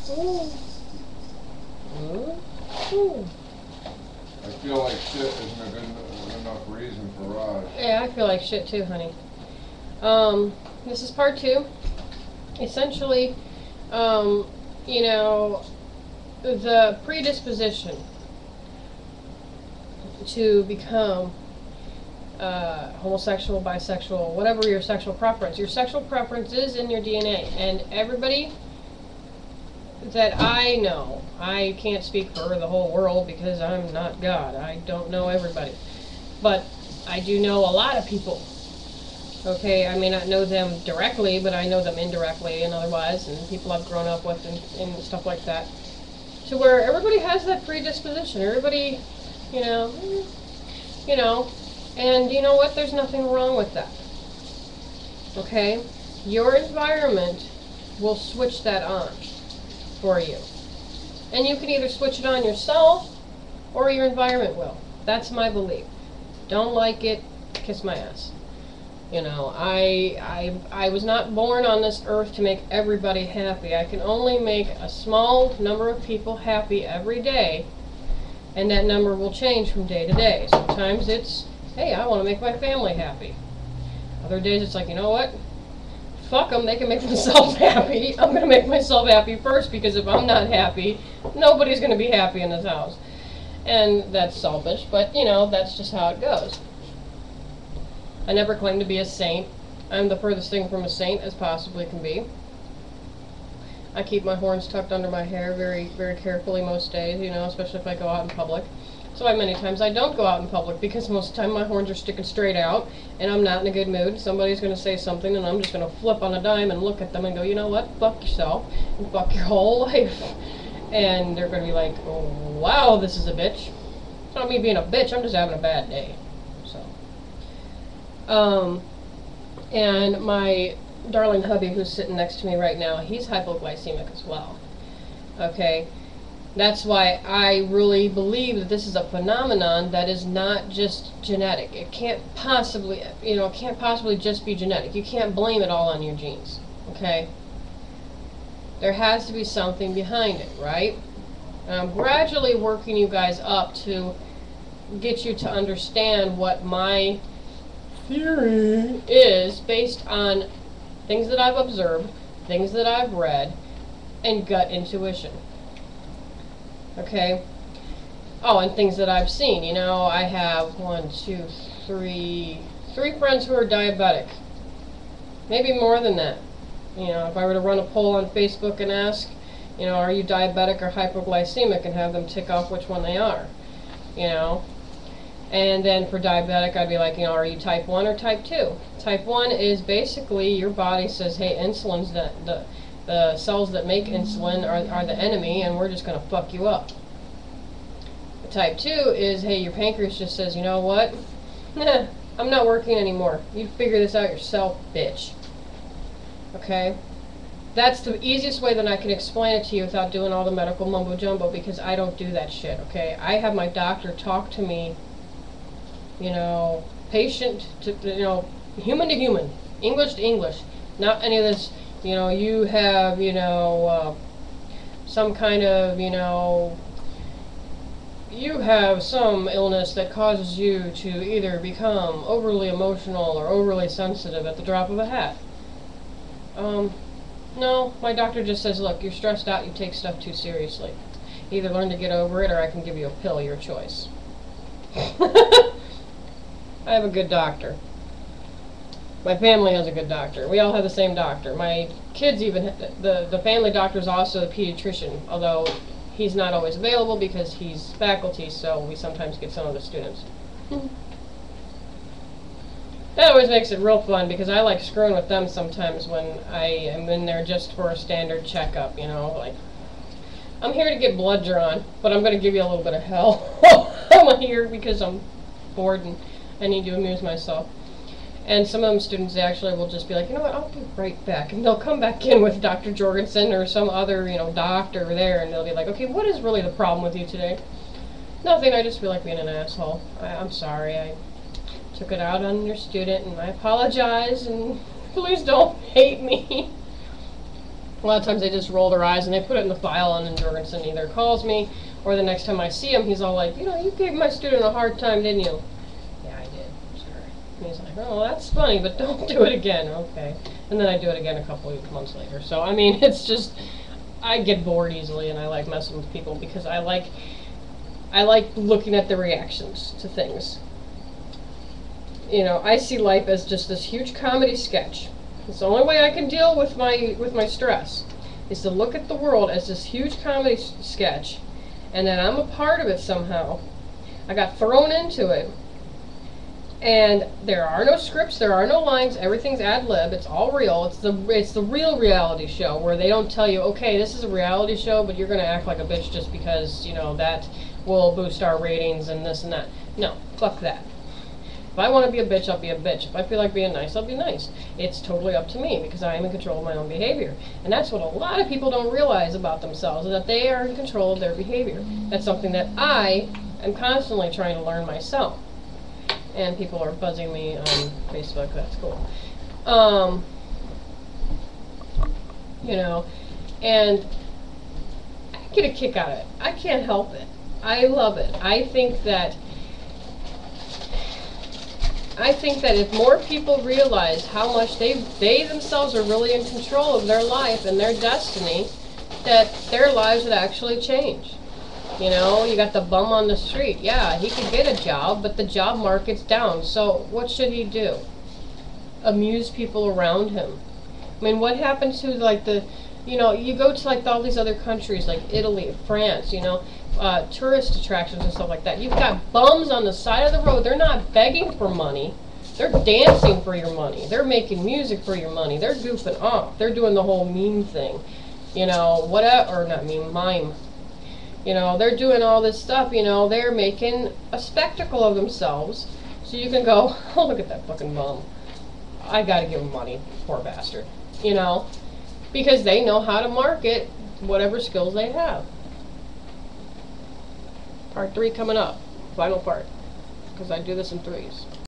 Ooh. Ooh. I feel like shit isn't a good enough reason for Raj. Yeah, I feel like shit too, honey. This is part 2. Essentially, you know, the predisposition to become homosexual, bisexual, whatever your sexual preference. Your sexual preference is in your DNA, and everybody that I know, I can't speak for the whole world because I'm not God. I don't know everybody. But I do know a lot of people. Okay, I may not know them directly, but I know them indirectly and otherwise, and people I've grown up with and stuff like that. To where everybody has that predisposition. Everybody, you know, and you know what? There's nothing wrong with that. Okay? Your environment will switch that on for you. And you can either switch it on yourself or your environment will. That's my belief. Don't like it, kiss my ass. You know, I was not born on this earth to make everybody happy. I can only make a small number of people happy every day, and that number will change from day to day. Sometimes it's, hey, I want to make my family happy. Other days it's like, you know what? Fuck them, they can make themselves happy. I'm going to make myself happy first, because if I'm not happy, nobody's going to be happy in this house. And that's selfish, but, you know, that's just how it goes. I never claim to be a saint. I'm the furthest thing from a saint as possibly can be. I keep my horns tucked under my hair very, very carefully most days, you know, especially if I go out in public. So many times I don't go out in public because most of the time my horns are sticking straight out and I'm not in a good mood. Somebody's going to say something and I'm just going to flip on a dime and look at them and go, you know what, fuck yourself and fuck your whole life. And they're going to be like, oh, wow, this is a bitch. It's not me being a bitch, I'm just having a bad day. And my darling hubby who's sitting next to me right now, he's hypoglycemic as well. Okay? That's why I really believe that this is a phenomenon that is not just genetic. It can't possibly, you know, it can't possibly just be genetic. You can't blame it all on your genes. Okay? There has to be something behind it, right? And I'm gradually working you guys up to get you to understand what my theory is based on things that I've observed, things that I've read, and gut intuition. Okay? Oh, and things that I've seen. You know, I have three friends who are diabetic. Maybe more than that. You know, if I were to run a poll on Facebook and ask, you know, are you diabetic or hypoglycemic, and have them tick off which one they are. You know? And then for diabetic, I'd be like, you know, are you type 1 or type 2? Type 1 is basically your body says, hey, insulin's the cells that make insulin are the enemy, and we're just going to fuck you up. Type 2 is, hey, your pancreas just says, you know what? Nah, I'm not working anymore. You figure this out yourself, bitch. Okay? That's the easiest way that I can explain it to you without doing all the medical mumbo-jumbo, because I don't do that shit, okay? I have my doctor talk to me, you know, patient to, you know, human to human, English to English, not any of this, you know, you have, you know, some kind of, you know, you have some illness that causes you to either become overly emotional or overly sensitive at the drop of a hat. No, my doctor just says, look, you're stressed out, you take stuff too seriously. Either learn to get over it or I can give you a pill, your choice. I have a good doctor. My family has a good doctor. We all have the same doctor. My kids even, the family doctor is also a pediatrician, although he's not always available because he's faculty, so we sometimes get some of the students. That always makes it real fun because I like screwing with them sometimes when I am in there just for a standard checkup, you know, like, I'm here to get blood drawn, but I'm going to give you a little bit of hell. I'm here because I'm bored and I need to amuse myself. And some of them students actually will just be like, you know what, I'll be right back. And they'll come back in with Dr. Jorgensen or some other, you know, doctor there, and they'll be like, okay, what is really the problem with you today? Nothing, I just feel like being an asshole. I'm sorry, I took it out on your student, and I apologize, and please don't hate me. A lot of times they just roll their eyes and they put it in the file, and then Jorgensen either calls me, or the next time I see him, he's all like, you know, you gave my student a hard time, didn't you? Yeah, I did, sure. And he's like, oh, that's funny, but don't do it again. Okay. And then I do it again a couple of months later. So, I mean, it's just, I get bored easily, and I like messing with people because I like looking at the reactions to things. You know, I see life as just this huge comedy sketch. It's the only way I can deal with my stress, is to look at the world as this huge comedy sketch, and then I'm a part of it somehow. I got thrown into it, and there are no scripts, there are no lines, everything's ad lib, it's all real. It's the real reality show where they don't tell you, okay, this is a reality show, but you're gonna act like a bitch just because, you know, that will boost our ratings and this and that. No, fuck that. If I want to be a bitch, I'll be a bitch. If I feel like being nice, I'll be nice. It's totally up to me because I am in control of my own behavior. And that's what a lot of people don't realize about themselves, is that they are in control of their behavior. That's something that I am constantly trying to learn myself. And people are buzzing me on Facebook. That's cool. You know, and I get a kick out of it. I can't help it. I love it. I think that if more people realize how much they themselves are really in control of their life and their destiny, that their lives would actually change. You know, you got the bum on the street. Yeah, he could get a job, but the job market's down. So what should he do? Amuse people around him. I mean, what happened to, like, you know, you go to, like, all these other countries, like Italy, France, you know, tourist attractions and stuff like that. You've got bums on the side of the road. They're not begging for money. They're dancing for your money. They're making music for your money. They're goofing off. They're doing the whole meme thing. You know, or not meme, mime. You know, they're doing all this stuff, you know, they're making a spectacle of themselves. So you can go, oh, look at that fucking bum. I gotta give him money, poor bastard. You know, because they know how to market whatever skills they have. Part 3 coming up, final part, because I do this in 3s.